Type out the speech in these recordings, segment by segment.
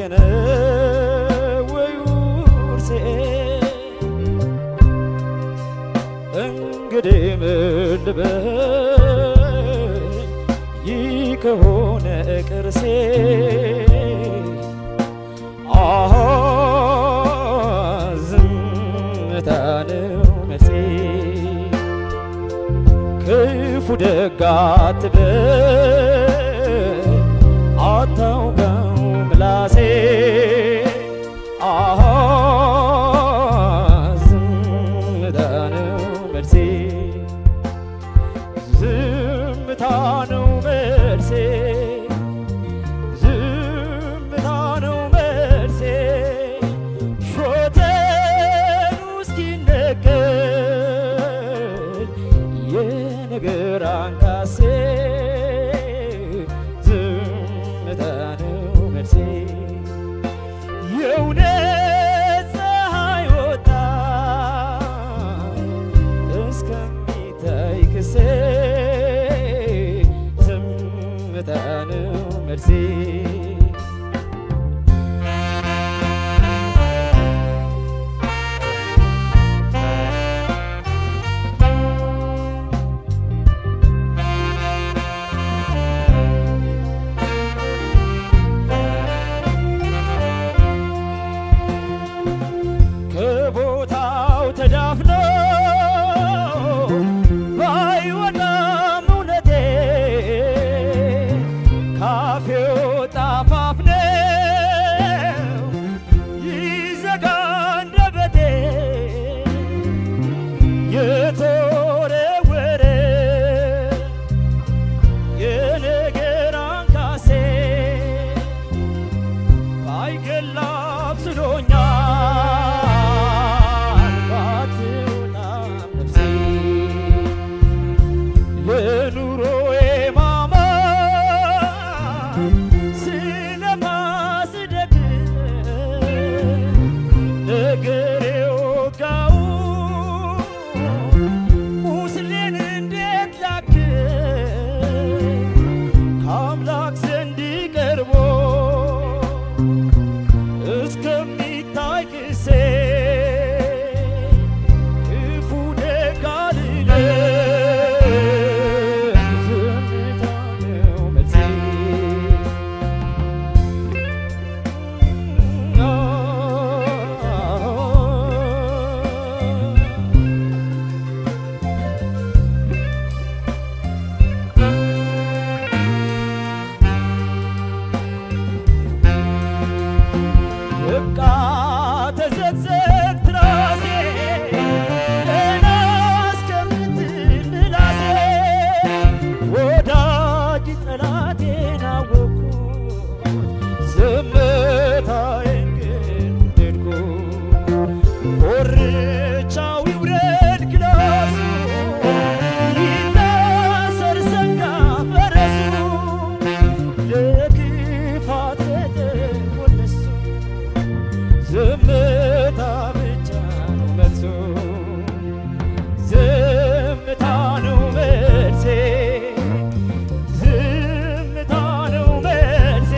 የነወይ ውርሴ እንግዲህ ምን ልበል ይህ ከሆነ ቅርሴ ዝምታ ነው መልሴ ክፉ ደግ አትበል አታውጋው ምላሴ ዝምታ ነው መልሴ ዝምታ ነው መልሴ ዝምታ ነው መልሴ ሾተኑ እስኪነገር የነገር አንካሴ ዝምታ ነው መልሴ የእውነት ፀሐይ ወጣ እስከሚታይ ክሴ ዝምታ ነው መልሴ ከቦታው ተዳፍኖ ባይወጣም እውነቴ ካፌ ወጣ አፋፍ ነው ይዘጋ አንደበቴ የተወረወረ የነገር አንካሴ ባይገላ አብስሎኛል ለኑሮዬ ማማ ስለፋ ስደክም ነገር የወጋው ቁስሌን እንዴት ላክም ከአምላክ ዘንድ ቀርቦ እስከሚታይ ክሴ ክፉ ደግ አልልም በቃ ተዘግዘግ ትራሴ ገና እስከምትል ምላሴ ወዳጅ ጠላቴን አወቅኩት ዝምታዬን ግን ወደድኩት ኮርቻው ይውረድ ግላሱ ይታሰር ሰንጋ ፈረሱ ለክፋት ተቆነሱ ዝምታ ብቻ ነው መልሱ ዝምታ ነው መልሴ ዝምታ ነው መልሴ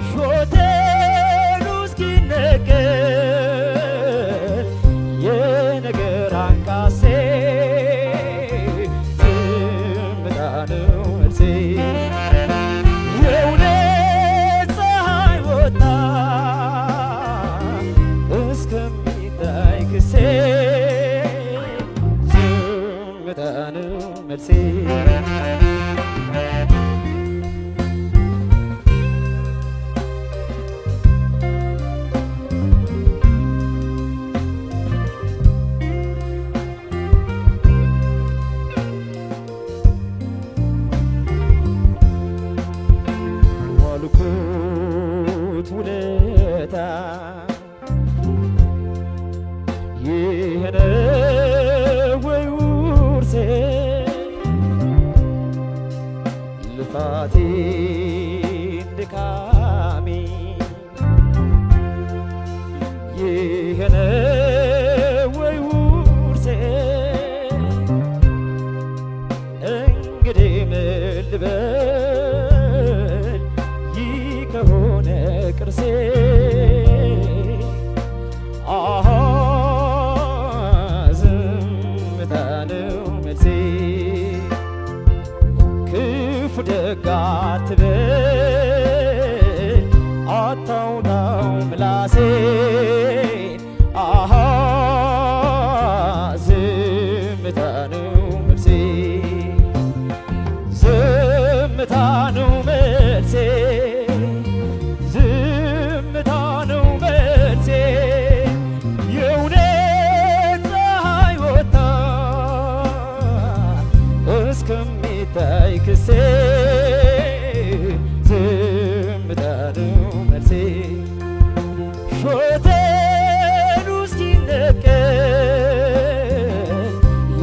ሾተሉ እስኪነገር የነገር አንካሴ ዝምታ ነው መልሴ የእውነት ፀሐይ ወጣ እስከሚታይ ክሴ ዝምታ ነው መልሴ ዋልኩት ውለታ ይህ ነወይ ውርሴ ልፋቴን ድካሜ ይህ ነወይ ውርሴ እንግዲህ ምን ልበል ይህ ከሆነ ቅርሴ አትበል አታውጣው ምላሴን አሃ ዝምታ ነው መልሴ ዝምታ ነው መልሴ ዝምታ ነው መልሴ የእውነት ፀሐይ ወጣ እስከሚታይ ክሴ ዝምታ ነው መልሴ ሾተሉ እስኪነቀል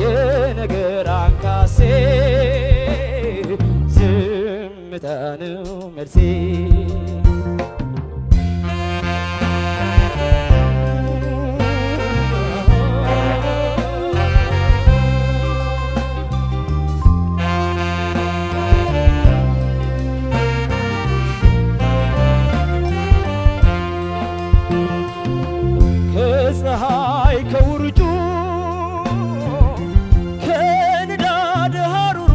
የነገር አንካሴ ዝምታ ነው መልሴ ከፀሐይ ከውርጩ ከንዳድ ሐሩሩ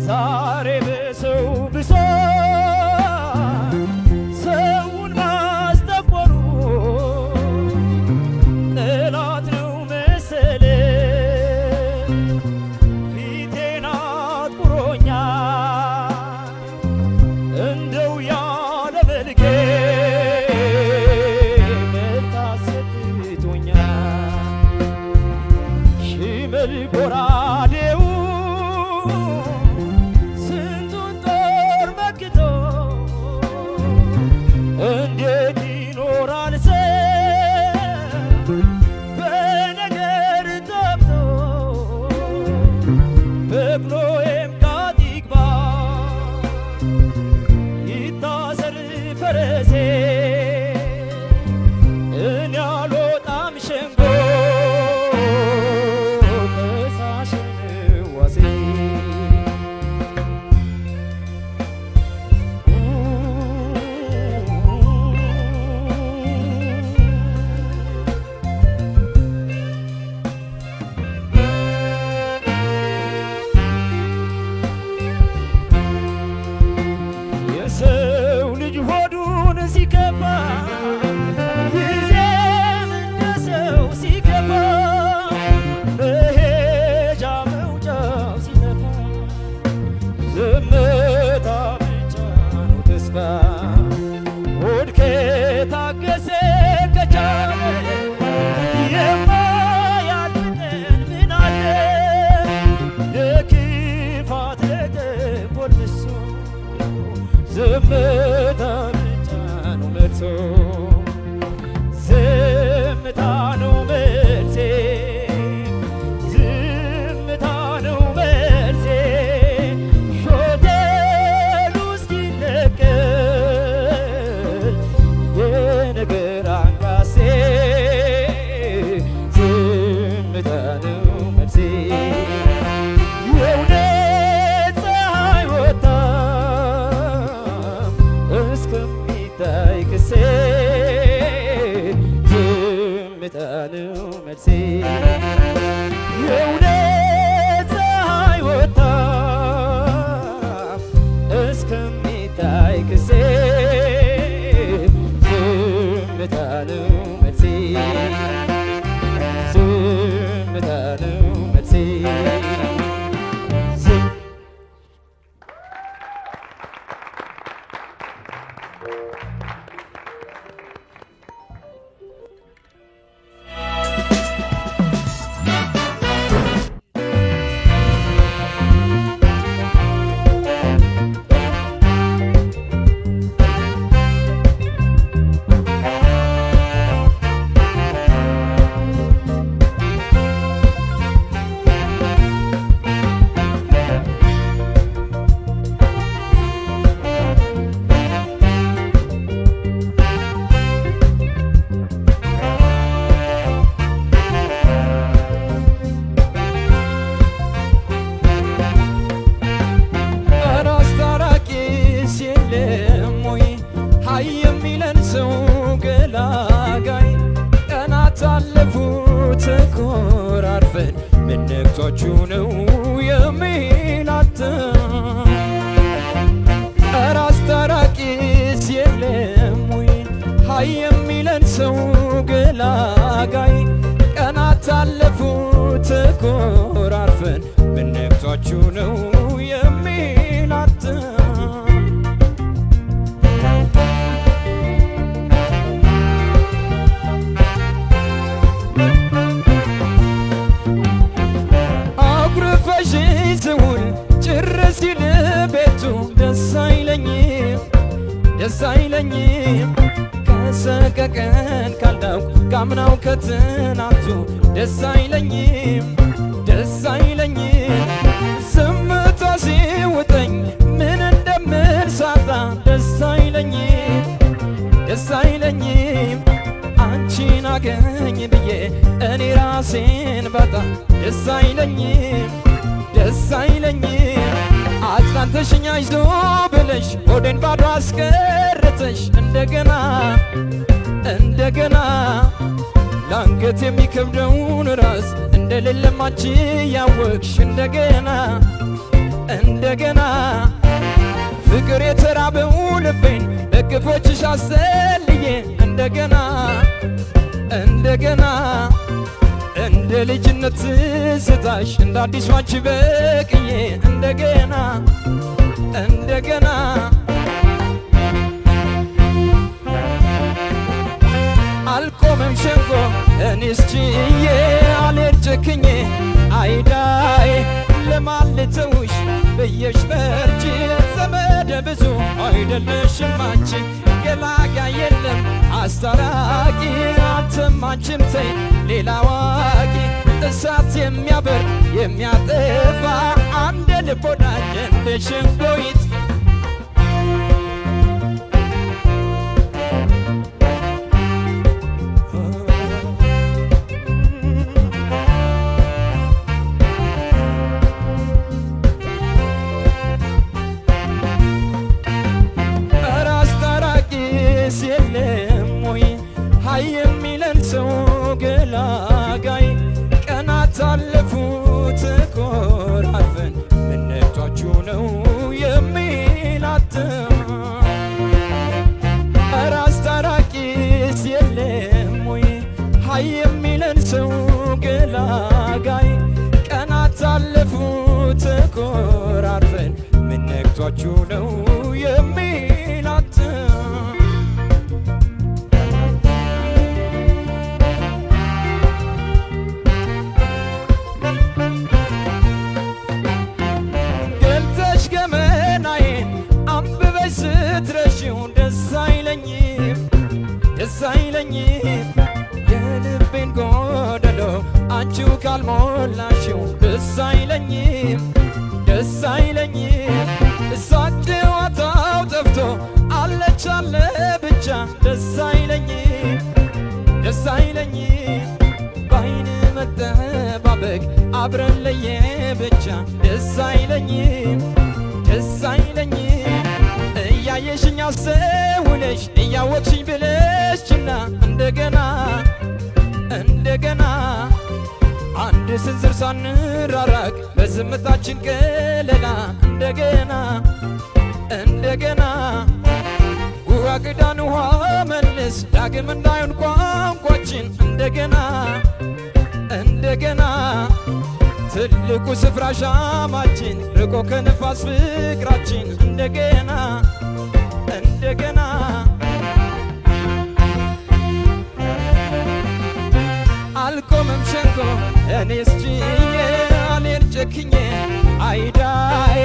ዛሬ በሰው ብሶት ሰውን ማስጠቆሩ ጠላት ነው መሰለኝ ፊቴን አጥቁሮኛል እንደው ያለ መልኬ ጎራዴው ስንቱን ጦር መክቶ እንዴት ይኖራል ሰው በነገር ተብቶ በቅሎዬም ጋት ይግባ ይታሰር ፈረሴ እኔ አልወጣም ሸንጎ የሰው ልጅ ሆዱን ሲከፋ ጊዜም እንደ ሰው ሲከፋ መሄጃ መውጫው ሲጠፋ ዝምታ ብቻ ነው ተስፋ ሆድ ከታገሰ ከቻለ የማያልፍ ቀን ምን አለ ለክፋት ለተንኮል ብሶ ዝምታ ብቻ ነው መልሶ ዝምታ ነው መልሴ ዝምታ ነው መልሴ ሾተሉ እስኪነቀል የነገር አንካሴ ዝምታ ነው መልሴ የእውነት ፀሐይ ወጣ እስከሚታይ ክሴ ዝምታ መልእክታችሁ ነው የሚላትም አኩርፈሽ ስውል ጭር ሲል ቤቱ ደስ አይለኝም ደስ አይለኝም ከሰቀቀን ካልዳው ካምናው ከትናንቱ ደስ አይለኝም ደስ አይለኝም ዝምታ ሲውጠኝ ምን እንደምል ሳጣ ደስ አይለኝም ደስ አይለኝም አንቺን አገኝ ብዬ እኔ ራሴን ባጣ ደስ አይለኝም ደስ አይለኝም አጽናንተሽኝ አይዞ ብለሽ ሆዴን ባዶ አስቀረተሽ እንደገና እንደገና ለአንገት የሚከብደውን ራስ እንደሌለም አንቺ ያወቅሽ እንደገና እንደገና ፍቅር የተራበው ልቤን በክፎችሽ አሰልዬ እንደገና እንደገና እንደ ልጅነት ትዝታሽ እንደ አዲስ ባንቺ በቅዬ እንደገና እንደገና አልቆመም ሸንጎ እኔስ ችዬ አልሄድ ጨክኜ አይዳይ ለማልተውሽ ብዬሽ በርቺ ዘመደ ብዙ አይደለሽም አንቺ ገላጋይ የለም አስታራቂ አንተም አንቺም ተይ ሌላ አዋቂ እሳት የሚያበር የሚያጠፋ አንድ ልብ ወዳጅ እንደ ሸንጎ ይጥፋ የሚለን ሰው ገላጋይ ቀናት አለፉ ተኮራርፈን ምነቷችሁ ነው የሚላትም ኧረ አስታራቂስ የለም ወይ ሃይ የሚለን ሰው ገላጋይ ቀናት አለፉ ተኮራርፈን ምነቷችሁ ነው የሚላትም ስትረሺው ደስ አይለኝም ደስ አይለኝም የልቤን ጎደሎ አንቺው ካልሞላሽው ደስ አይለኝም ደስ አይለኝም እሳት ጨዋታው ጠፍቶ አለች አለ ብቻ ደስ አይለኝም ደስ አይለኝም በዓይን መጠባበቅ አብረን ለየ ብቻ ደስ አይለኝም ደስ አይለኝም እያየሽኝ አስተውለሽ እያወቅሽኝ ብለሽና እንደገና እንደገና አንድ ስንዝር ሳንራራቅ በዝምታችን ቀለላ እንደገና እንደገና ውሃ ቅዳን ውሃ መልስ ዳግም እንዳይሆን ቋንቋችን እንደገና እንደገና ትልቁ ስፍራ ሻማችን ርቆ ከነፋስ ፍቅራችን እንደገና እንደገና አልቆመም ሸንጎ እኔስ ችዬ አልሄድ ጨክኜ አይዳይ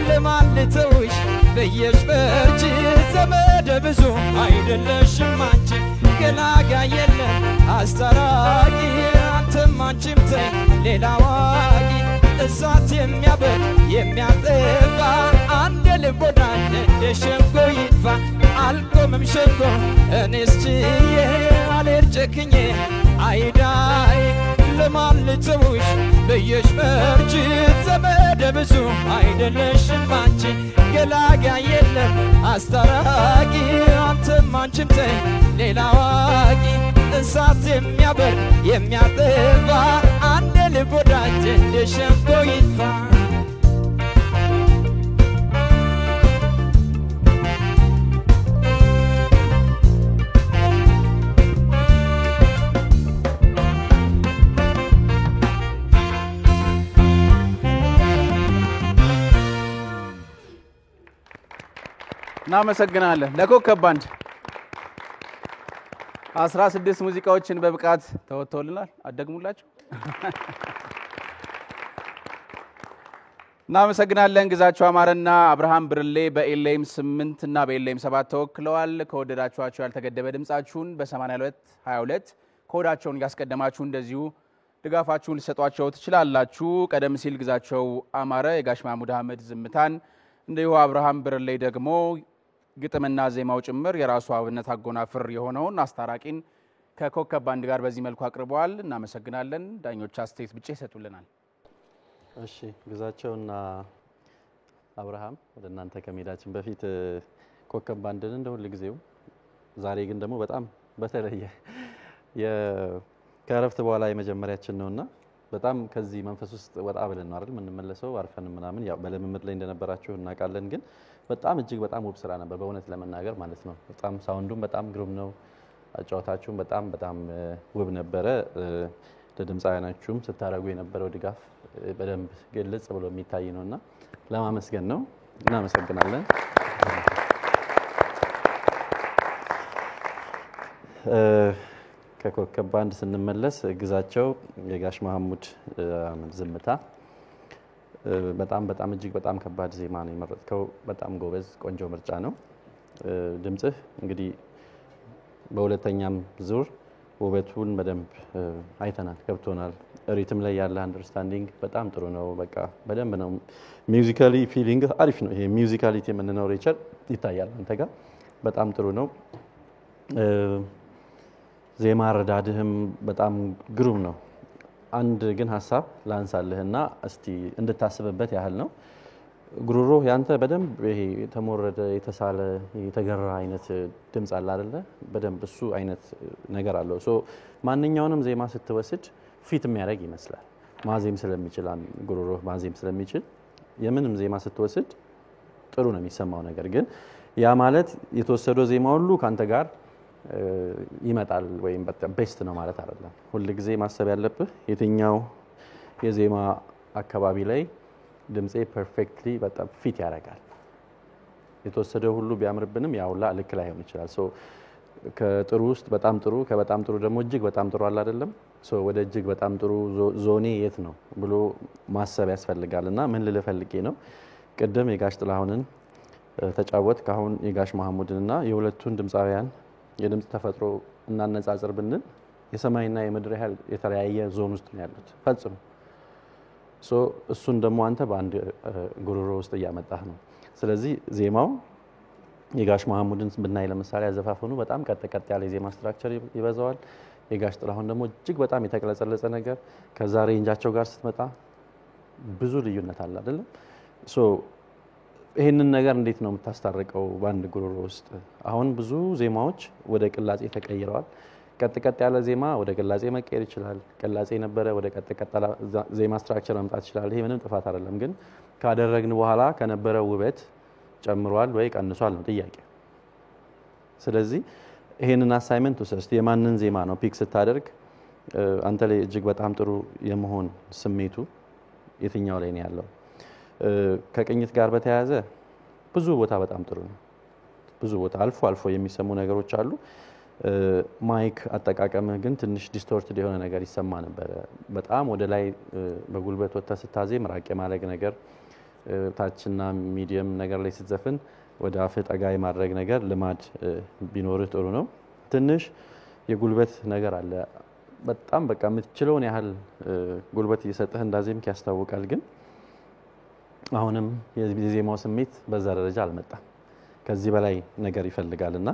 ለማልተውሽ ብዬሽ በርቺ ዘመደ ብዙ አይደለሽም አንቺ ገላጋይ የለም አስታራቂ አንተም አንቺም ተይ ሌላ አዋቂ እሳት የሚያበር የሚያጠፋ አንድ ልብ ወዳጅ እንደ ሸንጎ ይጥፋ አልቆመም ሸንጎ እኔስ ችዬ አልሄድ ጨክኜ አይዳይ ለማልተውሽ ብዬሽ በርቺ ዘመደ ብዙ አይደለሽም አንቺ ገላጋይ የለም አስታራቂ አንተም አንቺም ተይ ሌላ አዋቂ እሳት የሚያበር የሚያጠፋ አንድ ልብ ወዳጅ እንደ ሸንጎ ይጥፋ እናመሰግናለን ለኮከብ ባንድ 16 ሙዚቃዎችን በብቃት ተወጥተውልናል አደግሙላችሁ እናመሰግናለን ግዛቸው አማረና አብርሃም ብርሌ በኤልኤም 8 እና በኤልኤም 7 ተወክለዋል ከወደዳችኋቸው ያልተገደበ ድምጻችሁን በ82 22 ኮዳቸውን ያስቀደማችሁ እንደዚሁ ድጋፋችሁን ልሰጧቸው ትችላላችሁ ቀደም ሲል ግዛቸው አማረ የጋሽ ማሙድ አህመድ ዝምታን እንደው አብርሃም ብርሌ ደግሞ ግጥምና ዜማው ጭምር የራሱ አብነት አጎናፍር የሆነውን አስታራቂን ከኮከብ ባንድ ጋር በዚህ መልኩ አቅርበዋል እናመሰግናለን ዳኞች አስተያየት ብቻ ይሰጡልናል እሺ ግዛቸውና አብርሃም ወደ እናንተ ከመሄዳችን በፊት ኮከብ ባንድን እንደሁሉ ጊዜው ዛሬ ግን ደግሞ በጣም በተለየ ከረፍት በኋላ የመጀመሪያችን ነውና በጣም ከዚህ መንፈስ ውስጥ ወጣ ብለን ነው አይደል ምንመለሰው አርፈን ምናምን ያው በለምምድ ላይ እንደነበራችሁ እናቃለን ግን በጣም እጅግ በጣም ውብ ስራ ነበር በእውነት ለመናገር ማለት ነው በጣም ሳውንዱም በጣም ግሩም ነው አጫዋታችሁም በጣም ውብ ነበረ ለድምጻያናችሁም ስታረጉ የነበረው ድጋፍ በደንብ ግልጽ ብሎ የሚታይ ነውና ለማመስገን ነው እናመሰግናለን ከኮከብ ባንድ ስንመለስ ግዛቸው የጋሽ መሐሙድ አህመድ ዝምታ በጣም እጅግ በጣም ከባድ ዜማ ነው የመረጥከው በጣም ጎበዝ ቆንጆ ምርጫ ነው ድምጽህ እንግዲህ በሁለተኛም ዙር ውበቱን በደንብ አይተናል ገብቶናል ሪትም ላይ ያለ አንደርስታንዲንግ በጣም ጥሩ ነው በቃ በደንብ ነው ሚውዚካሊ ፊሊንግ አሪፍ ነው ይሄ ሚውዚካሊቲ የምንለው ሬቸር ይታያል አንተ ጋር በጣም ጥሩ ነው ዜማ ረዳድህም በጣም ግሩም ነው አንድ ግን ሐሳብ ላንሳልህና እስቲ እንድታስብበት ያህል ነው ጉሩሮ ያንተ በደንብ ይሄ ተሞረደ የተሳለ የተገራ አይነት ድምጽ አለ አይደለ በደንብ እሱ አይነት ነገር አለው ሶ ማንኛውንም ዜማ ስትወስድ ፊት የሚያደርግ ይመስላል ማዜም ስለሚችል ጉሩሮ ማዜም ስለሚችል የምንም ዜማ ስትወስድ ጥሩ ነው የሚሰማው ነገር ግን ያ ማለት የተወሰደው ዜማ ሁሉ ካንተ ጋር ይመጣል ወይም ቤስት ነው ማለት አይደለም ሁሉ ጊዜ ማሰብ ያለብህ የትኛው የዜማ አካባቢ ላይ ድምጼ ፐርፌክትሊ በጣም ፊት ያደርጋል የተወሰደው ሁሉ ቢያምርብንም ያውላ ልክ ላይ ሆነ ይችላል ሶ ከጥሩ ውስጥ በጣም ጥሩ ከበጣም ጥሩ ደግሞ እጅግ በጣም ጥሩ አለ አይደለም ሶ ወደ እጅግ በጣም ጥሩ ዞኔ የት ነው ብሎ ማሰብ ያስፈልጋልና ምን ልፈልጌ ነው ቀደም የጋሽ ጥላሁንን ተጫወት ካሁን የጋሽ መሐሙድንና የሁለቱን ድምጻውያን የድምጽ ተፈጥሮ እናነጻጽር ብንል የሰማይና የምድር ያህል የተለያየ ዞን ውስጥ ነው ያሉት ፈጽሞ ሶ እሱን ደግሞ አንተ በአንድ ጉሩሮ ውስጥ ያመጣህ ነው ስለዚህ ዜማው የጋሽ መሐሙድን ብናይ ለምሳሌ ያዘፋፈኑ በጣም ቀጥ ያለ ዜማ ስትራክቸር ይበዛዋል የጋሽ ጥላሁን ደግሞ እጅግ በጣም የተቀለጸለጸ ነገር ከዛ ሬንጃቸው ጋር ስትመጣ ብዙ ልዩነት አለ አይደል ሶ ይሄንን ነገር እንዴት ነው የምታስታርቀው ባንድ ጉሩሮ ውስጥ አሁን ብዙ ዜማዎች ወደ ቅላጼ ተቀይረዋል ቀጥ ያለ ዜማ ወደ ቅላጼ መቀየር ይችላል ቅላጼ ነበረ ወደ ቀጥ ዜማ ስትራክቸር መምጣት ይችላል ይሄ ምንም ጥፋት አይደለም ግን ካደረግን በኋላ ከነበረው ውበት ጨምሯል ወይ ቀንሷል ነው ጥያቄ ስለዚህ ይሄንን አሳይመንት ወስደህ የማንን ዜማ ነው ፒክ ስታደርግ አንተ ላይ እጅግ በጣም ጥሩ የመሆን ስሜቱ የትኛው ላይ ነው ያለው ከቅኝት ጋር በተያያዘ ብዙ ቦታ በጣም ጥሩ ነው ብዙ ቦታ አልፎ የሚሰሙ ነገሮች አሉ ማይክ አጠቃቀምህ ግን ትንሽ ዲስቶርትድ የሆነ ነገር ይሰማ ነበር በጣም ወደ ላይ በጉልበት ወጣ ስታዜም ራቅ የማድረግ ነገር ታችና ሚዲየም ነገር ላይ ስትዘፍን ወደ አፍ ጠጋይ ማድረግ ነገር ልማድ ቢኖርህ ጥሩ ነው ትንሽ የጉልበት ነገር አለ በጣም በቃ የምትችለውን ያህል ጉልበት እየሰጠህ እንዳዜምክ ያስታውቃል ግን አሁንም የዜማው ስሜት በዛ ደረጃ አልመጣም ከዚህ በላይ ነገር ይፈልጋልና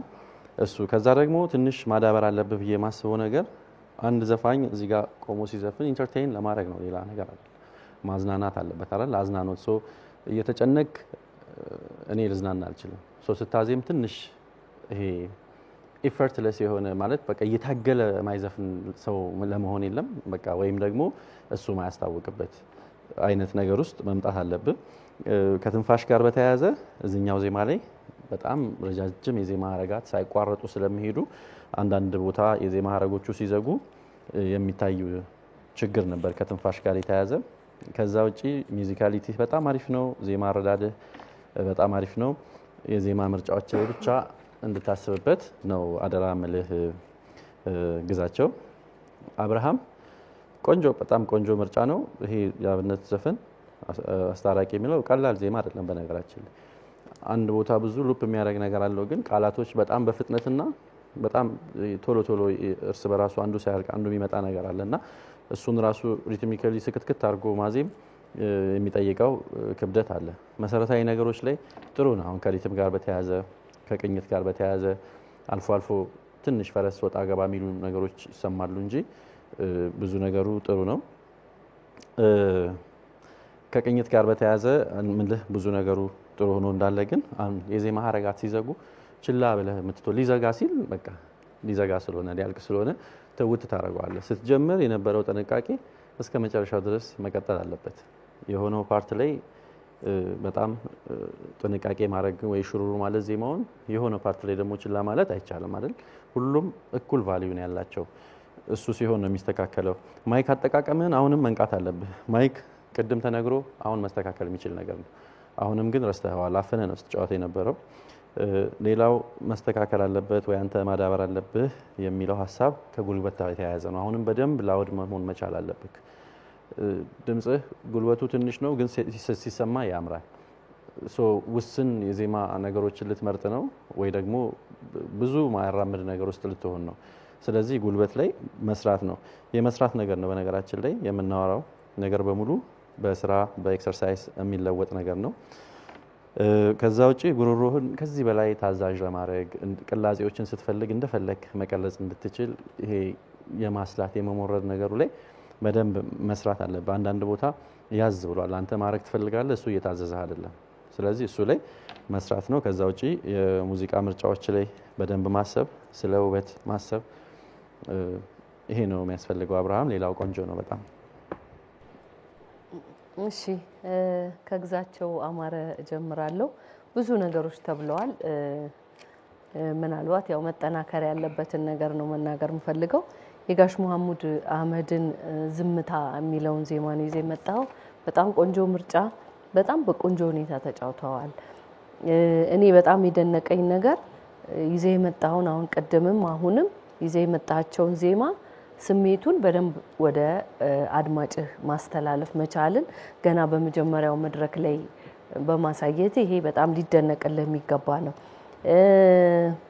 እሱ ከዛ ደግሞ ትንሽ ማዳበር አለበት ብዬ ማስበው ነገር አንድ ዘፋኝ እዚህ ጋር ቆሞ ሲዘፍን ኢንተርቴይን ለማድረግ ነው ሌላ ነገር አይደለም ማዝናናት አለበት አይደል አዝናኖት ሶ እየተጨነቅ እኔ ልዝናና አልችልም ሶ ስታዜም ትንሽ ይሄ ኢፈርትለስ የሆነ ማለት በቃ እየታገለ ማይዘፍን ሰው ለመሆን የለም በቃ ወይም ደግሞ እሱ ማያስታውቅበት አይነት ነገር ውስጥ መምጣት አለበት ከትንፋሽ ጋር በተያያዘ እዚህኛው ዜማ ላይ በጣም ረጃጅም የዜማ ሐረጋት ሳይቋረጡ ስለሚሄዱ አንዳንድ ቦታ የዜማ ሐረጎቹ ሲዘጉ የሚታዩ ችግር ነበር ከትንፋሽ ጋር የተያያዘ ከዛ ውጪ ሚውዚካሊቲ በጣም አሪፍ ነው ዜማ አረዳድህ በጣም አሪፍ ነው የዜማ ምርጫዎች ላይ ብቻ እንድታስብበት ነው አደራ ምልህ ግዛቸው። አብርሃም ቆንጆ በጣም ቆንጆ ምርጫ ነው። ይሄ የአብነት ዘፈን አስታራቂ የሚለው ቀላል ዜማ አይደለም። በነገራችን ላይ አንድ ቦታ ብዙ ሉፕ የሚያደርግ ነገር አለው፣ ግን ቃላቶች በጣም በፍጥነትና በጣም ቶሎ ቶሎ እርስ በራሱ አንዱ ሳያልቅ አንዱ የሚመጣ ነገር አለና እሱን ራሱ ሪትሚካሊ ስክትክት አድርጎ ማዜም የሚጠይቀው ክብደት አለ። መሰረታዊ ነገሮች ላይ ጥሩ ነው። አሁን ከሪትም ጋር በተያያዘ ከቅኝት ጋር በተያያዘ አልፎ አልፎ ትንሽ ፈረስ ወጣ ገባ የሚሉ ነገሮች ይሰማሉ እንጂ ብዙ ነገሩ ጥሩ ነው። ከቅኝት ጋር በተያያዘ ምንልህ ብዙ ነገሩ ጥሩ ሆኖ እንዳለ ግን የዜማ ሀረጋት ሲዘጉ ችላ ብለህ የምትተው ሊዘጋ ሲል በቃ ሊዘጋ ስለሆነ ሊያልቅ ስለሆነ ተውት ታደርገዋለህ። ስትጀምር የነበረው ጥንቃቄ እስከ መጨረሻው ድረስ መቀጠል አለበት። የሆነው ፓርት ላይ በጣም ጥንቃቄ ማድረግ ወይ ሽሩሩ ማለት ዜማውን የሆነ ፓርት ላይ ደግሞ ችላ ማለት አይቻልም አይደል? ሁሉም እኩል ቫልዩ ነው ያላቸው። እሱ ሲሆን ነው የሚስተካከለው። ማይክ አጠቃቀምህን አሁንም መንቃት አለብህ። ማይክ ቅድም ተነግሮ አሁን መስተካከል የሚችል ነገር ነው። አሁንም ግን ረስተኸዋል። አፍነህ ነው ስትጫወት የነበረው። ሌላው መስተካከል አለበት ወይ አንተ ማዳበር አለብህ የሚለው ሀሳብ ከጉልበት ጋር የተያያዘ ነው። አሁንም በደንብ ላውድ መሆን መቻል አለብህ። ድምጽህ ጉልበቱ ትንሽ ነው ግን ሲሰማ ያምራል። ውስን የዜማ ነገሮችን ልትመርጥ ነው ወይ ደግሞ ብዙ ማያራምድ ነገር ውስጥ ልትሆን ነው። ስለዚህ ጉልበት ላይ መስራት ነው። የመስራት ነገር ነው በነገራችን ላይ የምናወራው ነገር በሙሉ በስራ በኤክሰርሳይዝ የሚለወጥ ነገር ነው። ከዛ ውጪ ጉሮሮህን ከዚህ በላይ ታዛዥ ለማድረግ ቅላጼዎችን ስትፈልግ እንደፈለክ መቀለጽ እንድትችል ይሄ የማስላት የመሞረድ ነገሩ ላይ በደንብ መስራት አለበት። አንዳንድ ቦታ ያዝ ብሏል። አንተ ማድረግ ትፈልጋለህ፣ እሱ እየታዘዘህ አይደለም። ስለዚህ እሱ ላይ መስራት ነው። ከዛ ውጪ የሙዚቃ ምርጫዎች ላይ በደንብ ማሰብ፣ ስለ ውበት ማሰብ ይሄ ነው የሚያስፈልገው። አብርሃም ሌላው ቆንጆ ነው በጣም። እሺ ከግዛቸው አማረ ጀምራለሁ። ብዙ ነገሮች ተብለዋል። ምናልባት ያው መጠናከር ያለበትን ነገር ነው መናገር የምፈልገው። የጋሽ መሐሙድ አህመድን ዝምታ የሚለውን ዜማ ነው ይዘህ የመጣው። በጣም ቆንጆ ምርጫ፣ በጣም በቆንጆ ሁኔታ ተጫውተዋል። እኔ በጣም የደነቀኝ ነገር ይዘህ የመጣውን አሁን ቀደምም አሁንም ይዘህ የመጣቸውን ዜማ ስሜቱን በደንብ ወደ አድማጭህ ማስተላለፍ መቻልን ገና በመጀመሪያው መድረክ ላይ በማሳየት ይሄ በጣም ሊደነቅልህ የሚገባ ነው።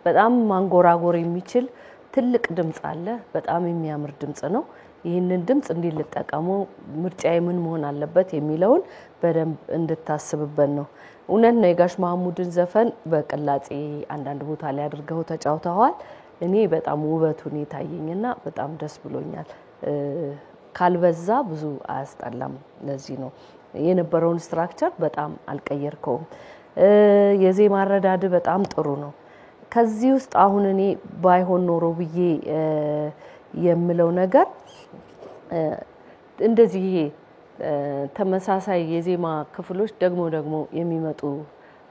በጣም ማንጎራጎር የሚችል ትልቅ ድምጽ አለ። በጣም የሚያምር ድምጽ ነው። ይህንን ድምጽ እንዴት ልጠቀመው፣ ምርጫዬ ምን መሆን አለበት የሚለውን በደንብ እንድታስብበት ነው። እውነት ነው የጋሽ መሐሙድን ዘፈን በቅላጼ አንዳንድ ቦታ ላይ አድርገው ተጫውተዋል። እኔ በጣም ውበቱን የታየኝና በጣም ደስ ብሎኛል። ካልበዛ ብዙ አያስጠላም። ለዚህ ነው የነበረውን ስትራክቸር በጣም አልቀየርከውም። የዜማ አረዳድ በጣም ጥሩ ነው። ከዚህ ውስጥ አሁን እኔ ባይሆን ኖሮ ብዬ የምለው ነገር እንደዚህ ይሄ ተመሳሳይ የዜማ ክፍሎች ደግሞ የሚመጡ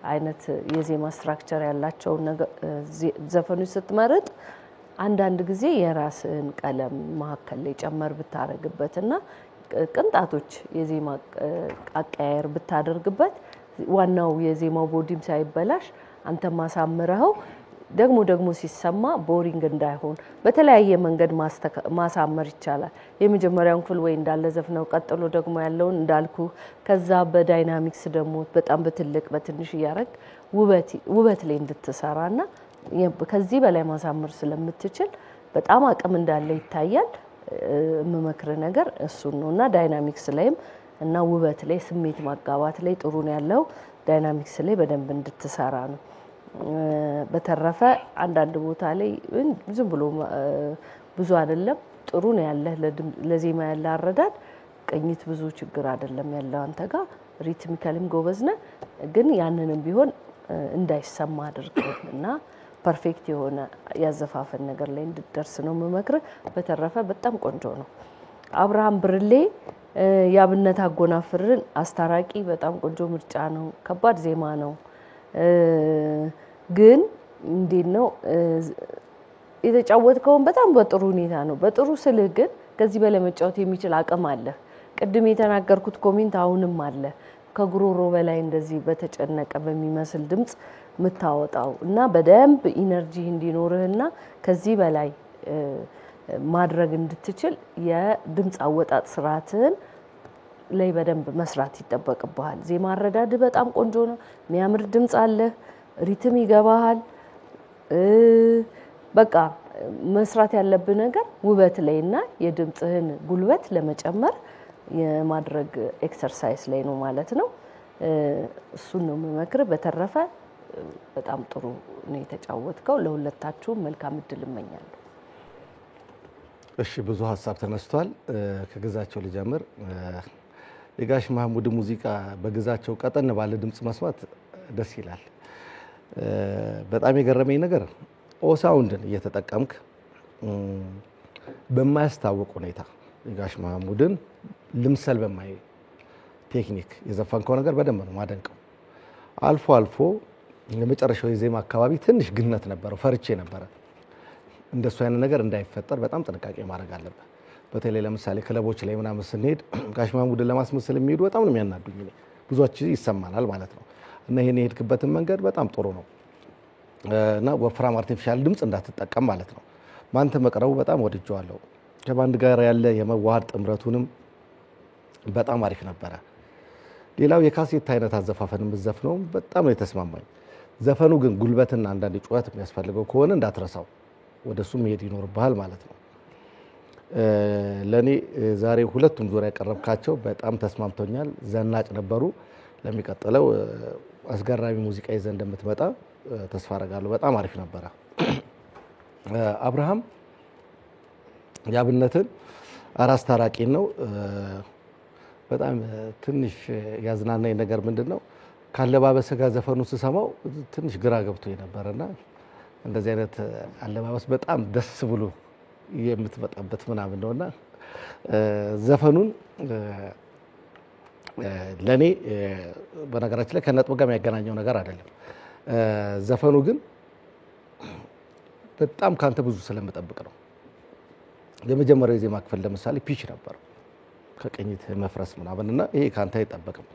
አይነት የዜማ ስትራክቸር ያላቸው ዘፈኖች ስትመርጥ አንዳንድ ጊዜ የራስን ቀለም ማከለ ጨመር ብታረግበትና ቅንጣቶች የዜማ አቀያየር ብታደርግበት ዋናው የዜማው ቦዲም ሳይበላሽ አንተ ማሳምረው ደግሞ ሲሰማ ቦሪንግ እንዳይሆን በተለያየ መንገድ ማሳመር ይቻላል። የመጀመሪያውን ክፍል ወይ እንዳለ ዘፍነው ቀጥሎ ደግሞ ያለውን እንዳልኩ ከዛ በዳይናሚክስ ደግሞ በጣም በትልቅ በትንሽ ያረግ ውበት ላይ እንድትሰራና ከዚህ በላይ ማሳመር ስለምትችል በጣም አቅም እንዳለ ይታያል። የምመክር ነገር እሱ ነውና ዳይናሚክስ ላይም እና ውበት ላይ ስሜት ማጋባት ላይ ጥሩ ነው ያለው። ዳይናሚክስ ላይ በደንብ እንድትሰራ ነው። በተረፈ አንዳንድ ቦታ ላይ ዝም ብሎ ብዙ አይደለም ጥሩ ነው ያለ ለዜማ ያለ አረዳድ ቅኝት ብዙ ችግር አይደለም ያለው አንተ ጋር ሪትሚካልም ጎበዝነ ግን ያንንም ቢሆን እንዳይሰማ አድርገውና ፐርፌክት የሆነ ያዘፋፈን ነገር ላይ እንድትደርስ ነው መመክር። በተረፈ በጣም ቆንጆ ነው። አብርሃም ብርሌ ያብነት አጎናፍርን አስታራቂ በጣም ቆንጆ ምርጫ ነው። ከባድ ዜማ ነው ግን እንዴት ነው የተጫወትከውን በጣም በጥሩ ሁኔታ ነው። በጥሩ ስልህ ግን ከዚህ በላይ መጫወት የሚችል አቅም አለ። ቅድም የተናገርኩት ኮሜንት አሁንም አለ። ከጉሮሮ በላይ እንደዚህ በተጨነቀ በሚመስል ድምጽ ምታወጣው እና በደንብ ኢነርጂ እንዲኖርህና ከዚህ በላይ ማድረግ እንድትችል የድምጽ አወጣጥ ስርዓትን ላይ በደንብ መስራት ይጠበቅብሃል። ዜማ አረዳድ በጣም ቆንጆ ነው። የሚያምር ድምጽ አለ፣ ሪትም ይገባሃል። በቃ መስራት ያለብህ ነገር ውበት ላይና የድምጽህን ጉልበት ለመጨመር የማድረግ ኤክሰርሳይዝ ላይ ነው ማለት ነው። እሱን ነው የምመክር። በተረፈ በጣም ጥሩ ነው የተጫወትከው። ለሁለታችሁም መልካም እድል እመኛለሁ። እሺ፣ ብዙ ሀሳብ ተነስቷል። ከግዛቸው ልጀምር። የጋሽ መሐሙድ ሙዚቃ በግዛቸው ቀጠን ባለ ድምጽ መስማት ደስ ይላል። በጣም የገረመኝ ነገር ኦሳውንድን እየተጠቀምክ በማያስታውቅ ሁኔታ የጋሽ መሐሙድን ልምሰል በማይ ቴክኒክ የዘፈንከው ነገር በደንብ ነው ማደንቀው። አልፎ አልፎ ለመጨረሻው የዜማ አካባቢ ትንሽ ግነት ነበረው፣ ፈርቼ ነበረ። እንደሱ አይነት ነገር እንዳይፈጠር በጣም ጥንቃቄ ማድረግ አለበት። በተለይ ለምሳሌ ክለቦች ላይ ምናምን ስንሄድ ጋሽ መሐሙድን ለማስመሰል የሚሄዱ በጣም ነው የሚያናዱኝ። ብዙዎች ይሰማናል ማለት ነው። እና ይሄን የሄድክበትን መንገድ በጣም ጥሩ ነው። እና ወፍራም አርቲፊሻል ድምጽ እንዳትጠቀም ማለት ነው። ማንተ መቅረቡ በጣም ወድጄዋለሁ። ከባንድ ጋር ያለ የመዋሃድ ጥምረቱንም በጣም አሪፍ ነበረ። ሌላው የካሴት አይነት አዘፋፈንም ዘፍነው በጣም ነው የተስማማኝ። ዘፈኑ ግን ጉልበትና አንዳንድ ጩኸት የሚያስፈልገው ከሆነ እንዳትረሳው፣ ወደሱ መሄድ ይኖርብሃል ማለት ነው። ለኔ ዛሬ ሁለቱም ዙሪያ ያቀረብካቸው በጣም ተስማምቶኛል። ዘናጭ ነበሩ። ለሚቀጥለው አስገራሚ ሙዚቃ ይዘህ እንደምትመጣ ተስፋ አደርጋለሁ። በጣም አሪፍ ነበረ። አብርሃም ያብነትን አራስ ታራቂን ነው። በጣም ትንሽ ያዝናናኝ ነገር ምንድነው ካለባበሰ ጋር ዘፈኑ ስሰማው ትንሽ ግራ ገብቶኝ ነበርና እንደዚህ አይነት አለባበስ በጣም ደስ ብሎ የምትመጣበት ምናምን ነውና ዘፈኑን ለኔ በነገራችን ላይ ከነጥብ ጋር የሚያገናኘው ነገር አይደለም። ዘፈኑ ግን በጣም ካንተ ብዙ ስለምጠብቅ ነው። የመጀመሪያው የዜማ ክፍል ለምሳሌ ፒች ነበር ከቅኝት መፍረስ ምናምንና ይሄ ካንተ አይጠበቅም።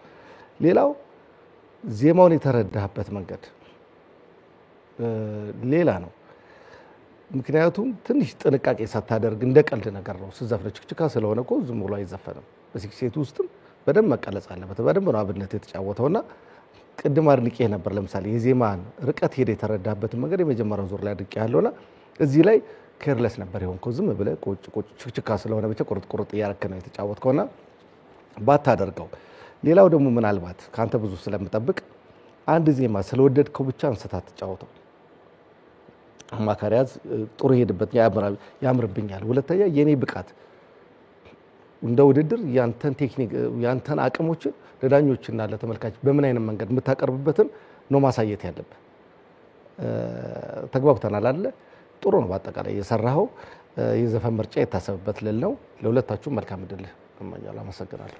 ሌላው ዜማውን የተረዳህበት መንገድ ሌላ ነው። ምክንያቱም ትንሽ ጥንቃቄ ሳታደርግ እንደ ቀልድ ነገር ነው ስዘፍነ ችክችካ ስለሆነ እኮ ዝም ብሎ አይዘፈንም። በሲክሴት ውስጥም በደንብ መቀለጽ አለበት። በደንብ ነው አብነት የተጫወተውና ቅድም አድንቄ ነበር። ለምሳሌ የዜማን ርቀት ሄደ የተረዳህበት መንገድ የመጀመሪያው ዙር ላይ አድንቄ ያለውና እዚህ ላይ ኬርለስ ነበር የሆንከው። ዝም ብለህ ቁጭ ችክችካ ስለሆነ ብቻ ቁርጥ እያረከ ነው የተጫወትከውና ባታደርገው። ሌላው ደግሞ ምናልባት ካንተ ብዙ ስለምጠብቅ አንድ ዜማ ስለወደድከው ብቻ አንስታ ተጫወተው። አማካሪያዝ ጥሩ ሄድበት ያምርብኛል። ሁለተኛ የኔ ብቃት እንደ ውድድር ያንተን ቴክኒክ ያንተን አቅሞች ለዳኞችና ለተመልካች በምን አይነት መንገድ የምታቀርብበትን ነው ማሳየት ያለበት። ተግባብተናል አይደል? ጥሩ ነው። በአጠቃላይ የሰራኸው የዘፈን ምርጫ የታሰበበት ልል ነው። ለሁለታችሁም መልካም እድል እመኛለሁ። አመሰግናለሁ።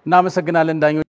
እናመሰግናለን ዳኞች።